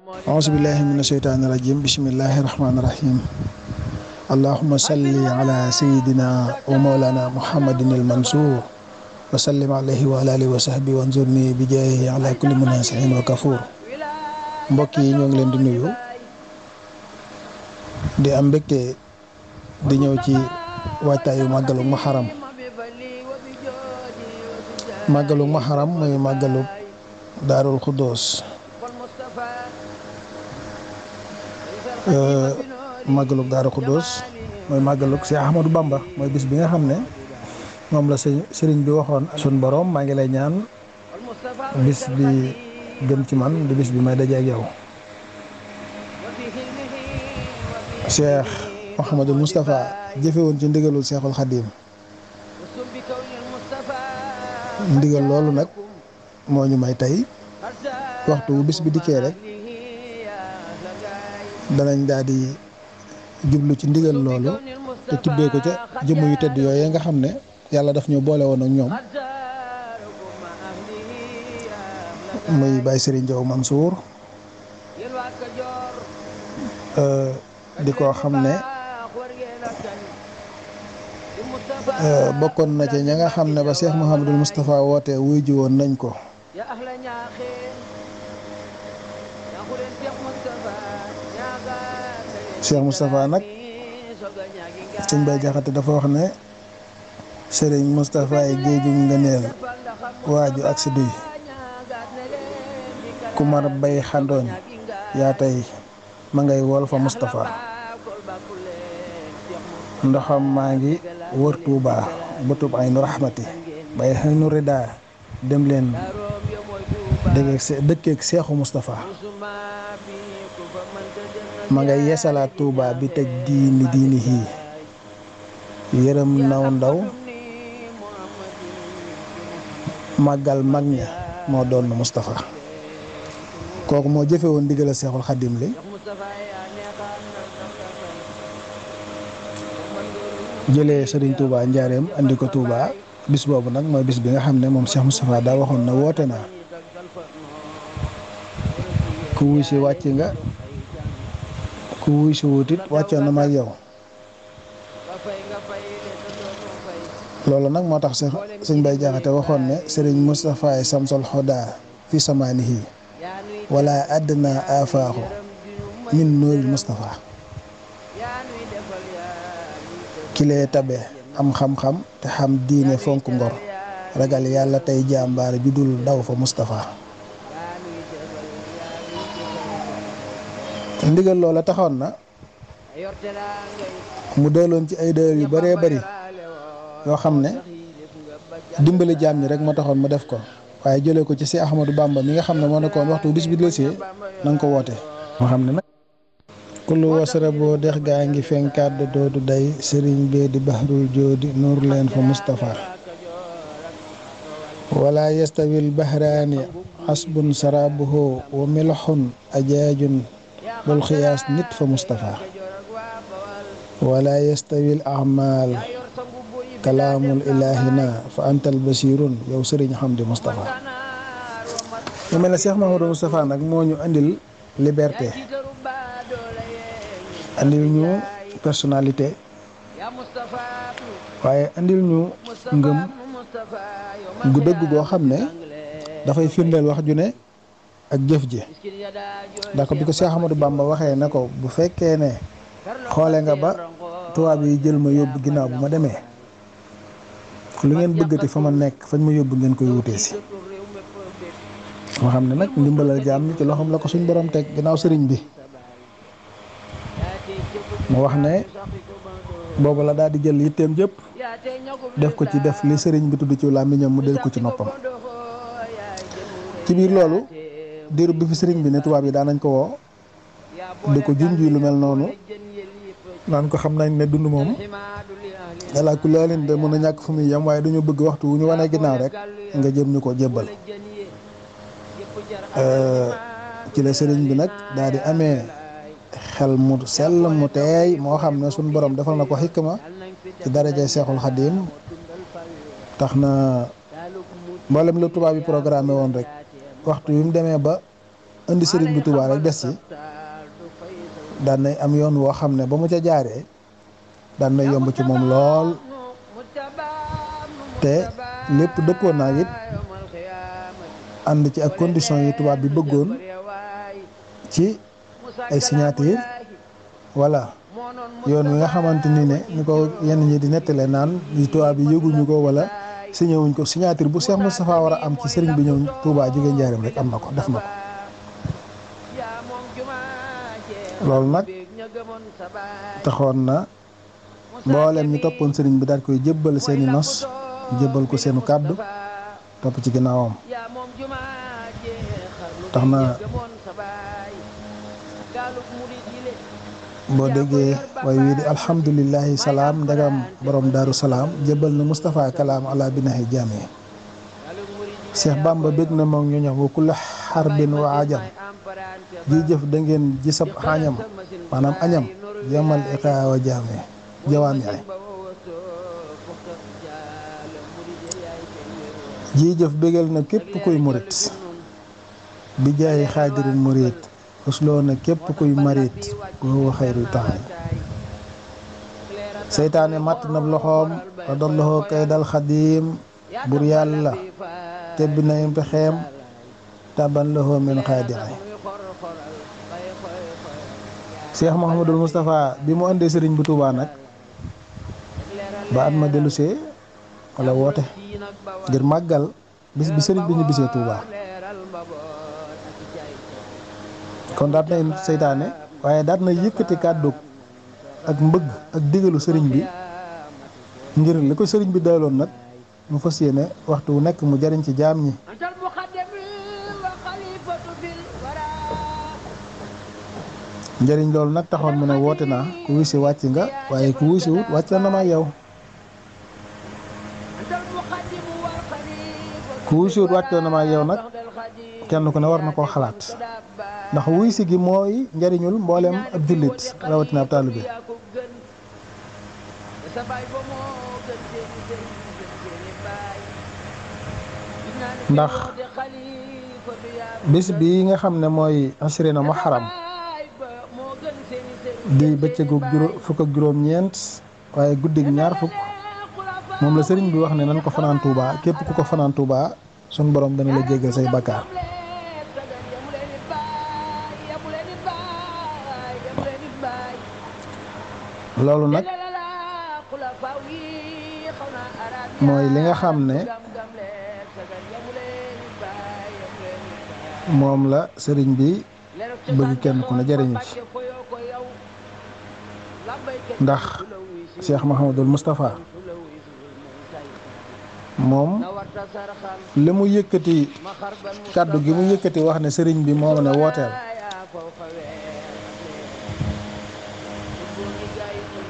A'udzubillahi minasyaitonirrajim. Bismillahirrahmanirrahim. Allahumma salli ala sayyidina wa maulana Muhammadin al-Mansur wa sallim alayhi wa ala alihi wa sahbihi wa anzurni bi jaahihi ala kulli munasihin wa kafur. Mbokk yi ñoo ngi leen di nuyu di am mbégte di ñëw ci waajtaayu màggalu Muharram. Màggalu Muharram mooy màggalu Daarul Xuddoos. Màggalug Daaru Xuddoos mooy màggalug Cheikh Ahmadou Bamba, mooy bis bi nga xam ne moom la sëriñ bi waxoon sun borom maa ngi lay ñaan bis bi gën ci man di bis bi may daje ak yow. Cheikh Mouhamadul Moustapha jëfe woon ci ndigalul Cheikhul Khadim. Ndigal loolu nag moo ñu may tey waxtu wu bis bi dikkee rek danañ daal di jublu ci ndigal loolu te tibbee ko ca jëmm yu tedd yooyu nga xam ne yàlla daf ñu boole woon ak ñoom, muy Baye Serigne Diaw Mansour di ko xam ne bokkoon na ca ña nga xam ne ba Cheikh Mouhamadul Moustapha wootee wuy ji woon nañ ko. Cheikh Moustapha nag sëñ Bay Jaxate dafa wax ne Serigne Moustapha yi géeju ngëneel waaju ak si duy ku mar bay xandooñ yaa tey ma ngay wol fa Moustapha ndoxam maa ngi wër Tuuba bëtub ay nu raxmati bay xëy nu ridaa dem leen dëkkeek Seexu Moustapha ma ngay yeesalaat Tuuba bi tëj diini hii yërëm naw ndaw màggal mag ña moo doon Moustapha. Kooku moo jëfe woon ndigal a Seexul Xadim li jëlee Serigne Touba njaareem andi ko Touba. Bis boobu nag mooy bis bi nga xam ne moom Cheikh Moustapha daa waxoon na woote naa ku wuy si wàcc nga ku wuy si wutit wàccoon na ma ak yow. Loolu nag moo tax sëñ Bay Jaxate waxoon ne Serigne Moustapha ay samsol xoda fi samaanihi wala àddina afaaxu min nuuril Moustapha. Kilee tabe am xam-xam te xam diine fonk ngor ragal yàlla tey jàmbaar ju dul daw fa Moustapha. Ndigal loola taxoon na mu dooloon ci ay dëër yu bëree bëri yoo xam ne dimbali jaam ñi rek moo taxoon mu def ko, waaye jëlee ko ci si Ahmadou Bamba mi nga xam ne moo nekkoon waxtu bis bi delsee na nga ko woote. moo xam ne nag kullu wasara boo dex gaa ngi fenkaat doodu day sëriñ bee di bahrul joodi nuur leen fa Moustapha. wala yastawil bahraani asbun sarabuhu wa milxun ajaajun bul xiyaas nit fa Moustapha. wala yastawil ahmal kalaamul ilaahina fa antal basirun yow sëriñ Hamdi Moustapha. ñu mel ne Cheikh Mahamadou Moustapha nag moo ñu andil liberté, andil ñu personnalité, waaye andil ñu ngëm gu dëgg goo xam ne dafay firndeel wax ju ne ak jëf ji. ndax bi ko Cheikh Ahmadou Bamba waxee ne ko bu fekkee ne xoole nga ba tubaab yi jël ma yóbbu ginnaaw bu ma demee, lu ngeen bëggati fa ma nekk fañ ma yóbbu ngeen koy wutee si. moo xam ne nag ndimbalal jaam ñi ci loxoom la ko suñ borom teg ginnaaw sëriñ bi. mu wax ne boobu la daal di jël yitteem jëpp def ko ci def li sëriñ bi tudd ci làmmiñam mu del ko ci noppam. ci biir loolu diirub bi fi sëriñ bi ne tubaab yi daan nañ ko woo di ko junj lu mel noonu naan ko xam nañ ne dund moom yàlla ku laalin de mën a ñàkk fu muy yem, waaye dañu bëgg waxtu wu ñu wanee ginnaaw rek nga jëm ñu ko jébbal. ci la sëriñ bi nag daal di amee xel mu sell mu teey moo xam ne suñ borom defal na ko xikma ci darajay Seexul Xadim tax na mboolem la tubaab yi programmé woon rek waxtu wi mu demee ba indi sëriñ bi Touba rek des ci daan nay am yoon woo xam ne ba mu ca jaaree daan nay yomb ci moom lool te lépp dëppoon naa it ànd ci ak condition yi tubaab bi bëggoon ci ay signature voilà yoon wi nga xamante ni ne ni ko yenn ñi di nettale naan yi tubaab bi yëguñu ko wala signé wuñ ko signature bu Cheikh Moustapha war a am ci sëriñ bi ñëw Touba jóge Njaaréem rek am na ko def na ko loolu nag taxoon na mboolem ñi toppoon sëriñ bi daal koy jébbal seeni nos jébbal ko seenu kàddu topp ci ginnaawam tax na boo déggee way wii di alhamdulillahi salaam ndegam borom daaru salaam jébbal na Moustapha kalaam ala binahi jaami Cheikh Bamba bég na moom ñu ñax wa kulla xarbin wa ajam ji jëf da ngeen ji sab xañam maanaam añam jamal iqaa wa jaami jawaami ay ji jëf bégal na képp kuy murit bi jaay xaadirin murit usloo na képp kuy marit wa xayru taxay seytaane matt na loxoom wa dolloxoo kay dal xadiim bur yàlla tebbi na im pexeem taban loxoo min xaadiay Cheikh Mouhamadul Moustapha bi mu andee sëriñ bu Touba nag ba at ma dellusee wala woote ngir màggal bis bi sëriñ bi ñu bisee Touba kon daat na seytaane waaye daat na yëkkati kàddu ak mbëgg ak digalu sëriñ bi ngir li ko sëriñ bi daloon nag mu fas yéene waxtu wu nekk mu jariñ ci jaam ñi njëriñ loolu nag taxoon mu ne woote naa ku wisi wàcc nga waaye ku wisi wut wàcc na ma yow ku wisi wut wàcc na ma yow nag kenn ku ne war na koo xalaat ndax wuy si gi mooy njariñul mboolem ab jullit rawatina ab taalibe ndax bis bi nga xam ne mooy asrina muharram di bëccëgu fukk ak juróom-ñeent waaye guddig ñaar fukk moom la sëriñ bi wax ne nan ko fanaan Touba képp ku ko fanaan Touba sun borom dana la jéggal say bakkaar loolu nag mooy li nga xam ne moom la sëriñ bi bëgg kenn ku ne jariñu ci ndax Cheikh Mouhamadul Moustapha moom li mu yëkkati kàddu gi mu yëkkati wax ne sëriñ bi moo ne wooteel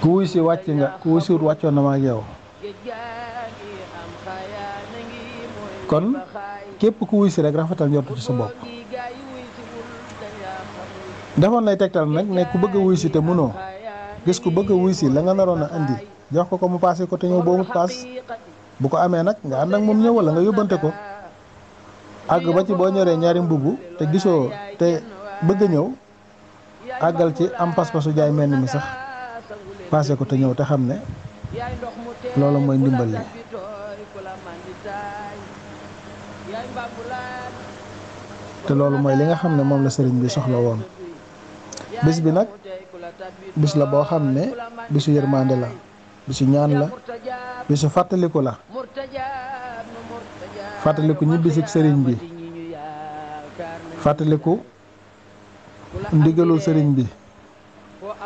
ku wuy si wàcc nga ku wuy si wut wàccoon na ma ak yow kon képp ku wuy si rek rafetal njortu ci sa bopp defoon nay tegtal nag ne ku bëgg a wuy si te mënoo gis ku bëgg a wuy si la nga naroon a andi jox ko mu paase ko te ñëw boo mut paas bu ko amee nag nga ànd ak moom ñëw wala nga yóbbante ko àgg ba ci boo ñoree ñaari mbubb te gisoo te bëgg a ñëw àggal ci am pas-pasu jaay mel ni mi sax paase ko te ñëw te xam ne loolu mooy ndimbal li te loolu mooy li nga xam ne moom la sëriñ bi soxla woon bis bi nag bis la boo xam ne bisu yërmande la bisu ñaan la bisu fàttaliku la fàttaliku ñibbisik sëriñ bi fàttaliku ndigalul sëriñ bi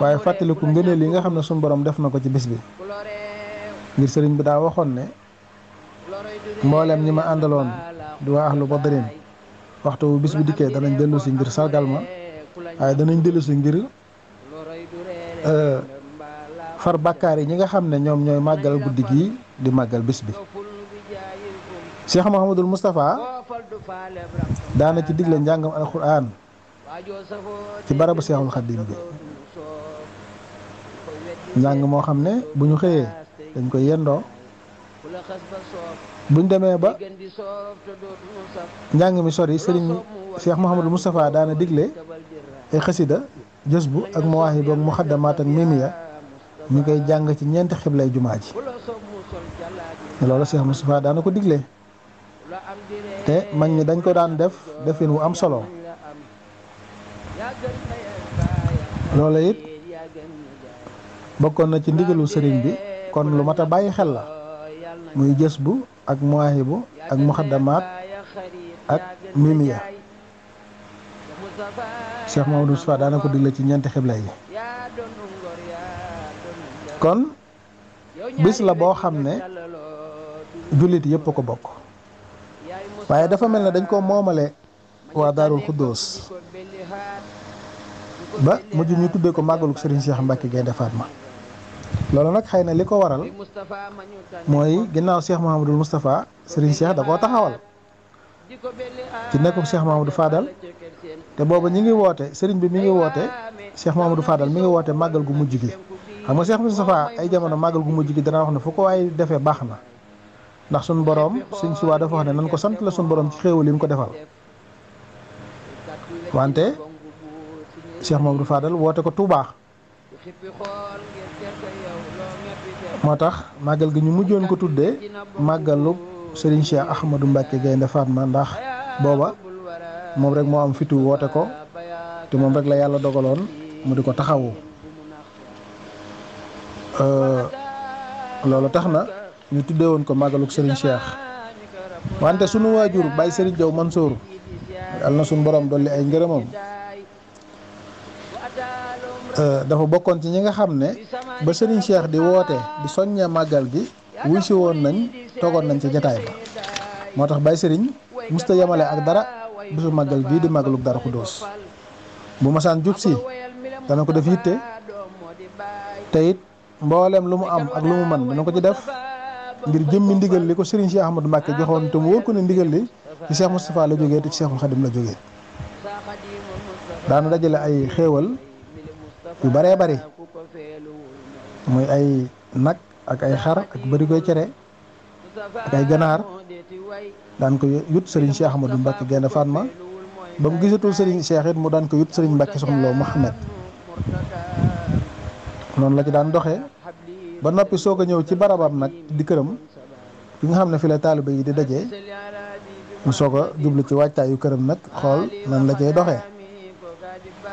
waaye fàttaliku ngëneel yi nga xam ne suñu borom def na ko ci bis bi ngir sëriñ bi daa waxoon ne mboolem ñi ma àndaloon di waa ahlu badrin waxtu bu bis bi dikkee danañ dellu si ngir sargal ma waaye danañ dellu si ngir far bàkkaar yi ñi nga xam ne ñoom ñooy màggal guddi gii di màggal bis bi Cheikh Mouhamadul Moustapha daana ci digle njàngam alquran ci barabu Seexul Xaddim bi njàng moo xam ne bu ñu xëyee dañ koy yendoo buñ demee ba njàng mi sori sëriñ Cheikh Mouhamadou Moustapha daana digle ay xasida jës bu ak mawaahibu ak muxaddamaat ak mimiya ñu koy jàng ci ñeenti xiblay jumaa ji loolu Cheikh Moustapha daana ko digle te mag ñi dañ ko daan def defin wu am solo loolu it bokkoon na ci ndigalu sëriñ bi kon lu mat a bàyyi xel la muy jës bu ak mawaahibu ak muxaddamaat ak mimiya Cheikh Mamadou Moustapha daana ko digle ci ñeenti xibla yi kon bis la boo xam ne jullit yëpp a ko bokk waaye dafa mel ne dañ ko moomale waa Daarul Xuddoos ba mujj ñu tuddee ko màggaluk Serigne Cheikh Mbacke Gaynde Fatma loolu nag xëy na li ko waral mooy ginnaaw Cheikh Mouhamadou Moustapha Serigne Cheikh da koo taxawal ci nekkul Cheikh Mouhamadou Fadal te booba ñi ngi woote Serigne bi mi ngi woote Cheikh Mouhamadou Fadal mi ngi woote màggal gu mujj gi xam nga Cheikh Moustapha ay jamono màggal gu mujj gi dana wax ne fu ko waaye defee baax na ndax suñu borom suñ si waa dafa wax ne nan ko sant la suñu borom ci xéewal yi mu ko defal wante Cheikh Mouhamadou Fadal woote ko Touba moo tax màggal gi ñu mujjoon ko tuddee màggalu Serigne Cheikh Ahmadou Mbacke Gaynde Fatma ndax booba moom rek moo am fitu woote ko te moom rek la yàlla dogaloon mu di ko taxawu loolu tax na ñu tuddee woon ko màggaluk Serigne Cheikh wante sunu waajur Baye Serigne Diaw Mansour yàlla na suñu borom dolli ay ngërëmam dafa bokkoon ci ñi nga xam ne ba Serigne Cheikh di woote di soññee màggal gi wuy si woon nañ toogoon nañ ca jataay ba moo tax Baye Serigne musta yemale ak dara bisu màggal gii di màggaluk Daaru Xuddoos bu masaan jub si dana ko def yitte te it mboolem lu mu am ak lu mu mën dana ko ci def ngir jëmmi ndigal li ko Serigne Cheikh Ahmadou Mbacke joxoon te mu wóor ko ne ndigal li ci Cheikh Moustapha la jógee te ci Cheikhul Khadim la jógee daana dajale ay xéewal yu baree bari muy ay nag ak ay xar ak bëri koy cere ak ay ganaar daan ko yut Serigne Cheikh Ahmadou Mbacke Gaynde Fatma ba mu gisatul Serigne Cheikh it mu daan ko yut Serigne Mbacke Soxna Lo Mouhamed noonu la ci daan doxee ba noppi soog a ñëw ci barabam nag di këram fi nga xam ne fi la taaliba yi di dajee mu soog a jublu ci waajtaayu këram nag xool nan la cay doxee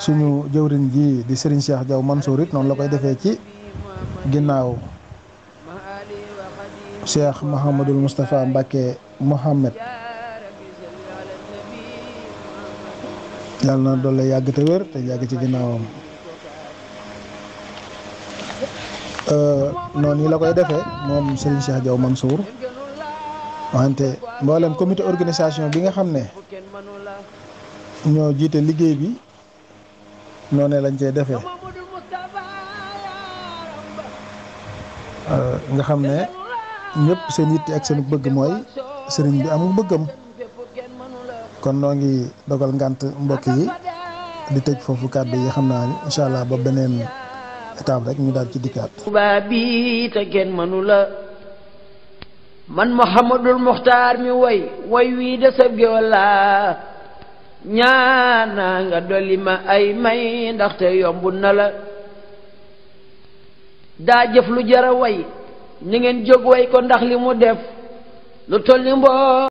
suñu jëwriñ ji di Serigne Cheikh Diaw Mansour it noonu la koy defee ci ginnaaw Cheikh Mouhamadul Moustapha Mbacke Mohamed yàlla na doole yàgg te wér te yàgg ci ginnaawam noonu yi la koy defee moom Serigne Cheikh Diaw Mansour wante mboolem comité organisation bi nga xam ne ñoo jiite liggéey bi noonu lañ cey defee nga xam ne ñëpp seen yitte ak seen bëgg mooy sëriñ bi amul bëggam kon noo ngi dogal ngant mbokk yi di tëj foofu kàddu yi xam naa ni incha allah ba beneen étape rek ñu daal ci dikkaat. Touba bi te kenn mënu la man Mouhamadul Muxtaar mi woy wii de sab géwal la ñaana nga dolli ma ay may ndaxte yombu na la daa jëf lu jara way ni ngeen jóg way ko ndax li mu def lu toll ni mboo